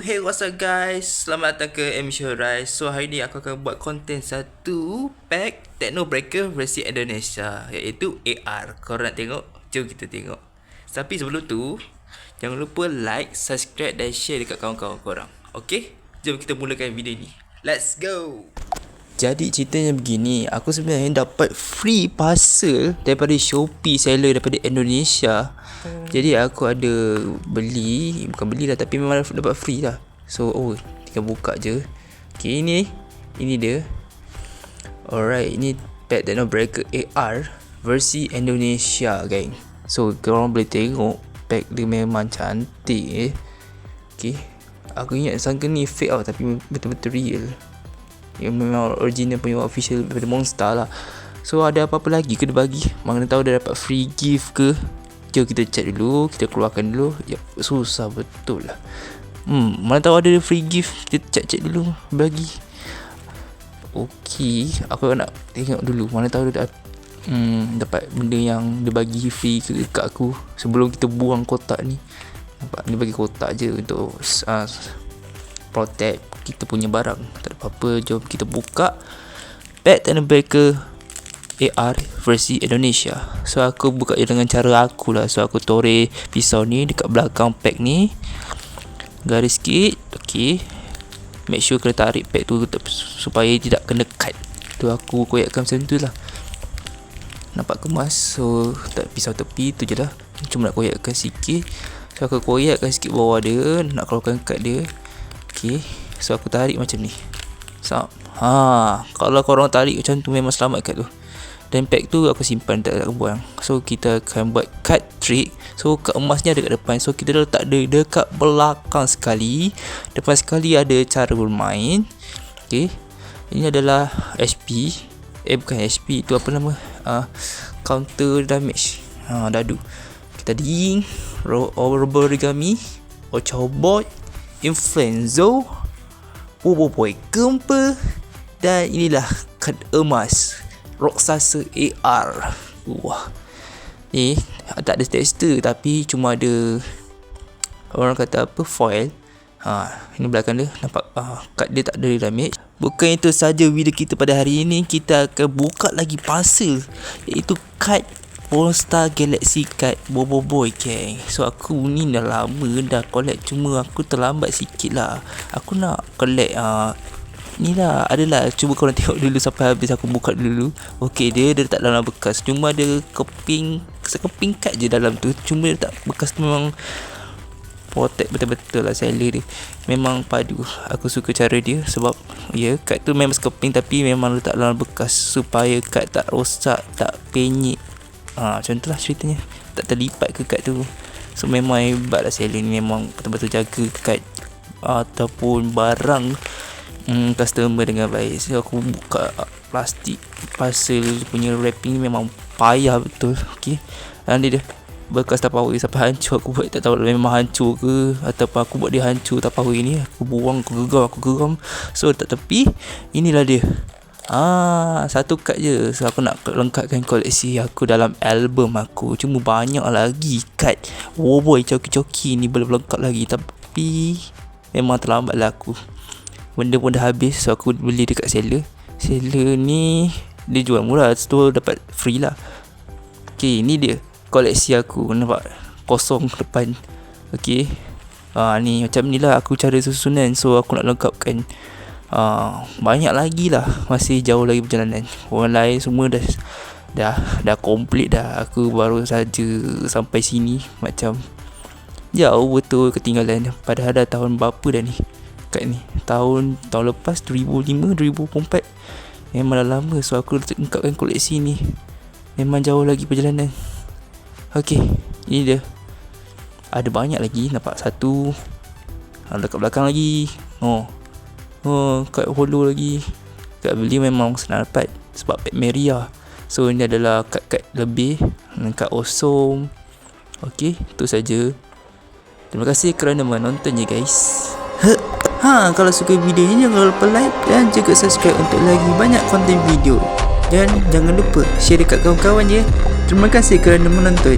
Hey, what's up guys? Selamat datang ke Emission Rise. So hari ni aku akan buat konten satu pack Techno Breaker versi Indonesia, iaitu AR. Korang nak tengok? Jom kita tengok. Tapi sebelum tu, jangan lupa like, subscribe dan share dekat kawan-kawan korang. Okay? Jom kita mulakan video ni. Let's go! Jadi ceritanya begini, aku sebenarnya dapat free parcel daripada Shopee seller daripada Indonesia. Jadi aku ada bukan beli lah, tapi memang dapat free lah. So tinggal buka je. Okay, ini dia. Alright, ini pack Techno Breaker AR versi Indonesia, gang. So korang boleh tengok pack dia memang cantik. Okay, aku ingat sangka ni fake tau, tapi betul-betul real. Yang memang original punya official daripada Monster lah. So ada apa-apa lagi ke dia bagi? Mana tahu dia dapat free gift ke? Jom kita check dulu, kita keluarkan dulu. Ya, susah betul lah. Mana tahu ada free gift, kita check dulu bagi. Okey, aku nak tengok dulu. Mana tahu dia dapat benda yang dia bagi free ke kat aku sebelum kita buang kotak ni. Nampak dia bagi kotak je untuk protect kita punya barang. Tak ada apa-apa, jom kita buka pack Techno Breaker AR versi Indonesia. So aku buka je dengan cara aku lah. So aku toreh pisau ni dekat belakang pack ni, garis sikit. Okay, make sure kena tarik pack tu supaya tidak kena cut. Tu aku koyakkan macam tu lah. Nampak kemas. So tak pisau tepi tu je lah, cuma nak koyakkan sikit. So aku koyakkan sikit bawah dia, nak keluarkan cut dia. Okay, so aku tarik macam ni. Kalau korang tarik macam tu memang selamat kat tu. Dan pack tu aku simpan, tak buang. So kita akan buat cut trick. So kat emasnya ada kat depan, so kita letak dia dekat belakang sekali. Depan sekali ada cara bermain. Okay, ini adalah HP. Bukan HP, itu apa nama? Counter damage. Dadu. Kita ding origami, Ochobot, Influenzo, Boboiboy Gempa, dan inilah kad emas Raksasa AR. Wah, ni tak ada texture, tapi cuma ada, orang kata apa, foil. Ini belakang dia, nampak kad dia tak ada damage. Bukan itu saja video kita pada hari ini, kita akan buka lagi parcel, iaitu kad Polestar Galaxy Card Boboiboy, gang. So aku ni dah lama dah collect, cuma aku terlambat sikit lah. Aku nak collect ni lah, adalah. Cuba korang tengok dulu sampai habis, aku buka dulu. Okay, dia letak dalam bekas, cuma ada sekeping kad je dalam tu. Cuma dia tak bekas tu, memang protect betul-betul lah seller dia. Memang padu. Aku suka cara dia sebab kad tu memang sekeping, tapi memang letak dalam bekas supaya kad tak rosak, tak penyek. Macam tu lah ceritanya, tak terlipat ke kad tu. So memang hebat lah seller ni, memang betul-betul jaga kad ataupun barang customer dengan baik. So aku buka plastik parcel punya wrapping ni memang payah betul. Okay, nanti dia bekas Tupperware sampai hancur. Aku buat tak tahu memang hancur ke ataupun aku buat dia hancur. Tupperware ni aku buang, aku geram. So tak tepi, inilah dia. Satu kad je. So aku nak lengkapkan koleksi aku dalam album aku. Cuma banyak lagi kad Boboiboy coki-coki ni belum lengkap lagi, tapi memang terlambat lah aku. Benda pun dah habis, so aku beli dekat seller. Seller ni dia jual murah, so dapat free lah. Okay, ni dia koleksi aku. Nampak kosong depan. Okay, ni macam ni lah aku cara susunan. So aku nak lengkapkan banyak lagi lah, masih jauh lagi perjalanan. Orang lain semua dah komplit dah. Aku baru saja sampai sini, macam jauh betul ketinggalan. Padahal dah tahun berapa dah ni kat ni, tahun lepas 2005, 2004. Memang dah lama. So aku lengkapkan koleksi ni, memang jauh lagi perjalanan. Okay, ini dia. Ada banyak lagi. Nampak satu dekat belakang lagi. Kad holo lagi. Kad beli memang senang dapat sebab pack Meria. So ini adalah kad-kad lebih, kad awesome. Okay, itu saja. Terima kasih kerana menontonnya, guys. Kalau suka video ini, jangan lupa like dan juga subscribe untuk lagi banyak konten video. Dan jangan lupa share dekat kawan-kawan ya. Terima kasih kerana menonton.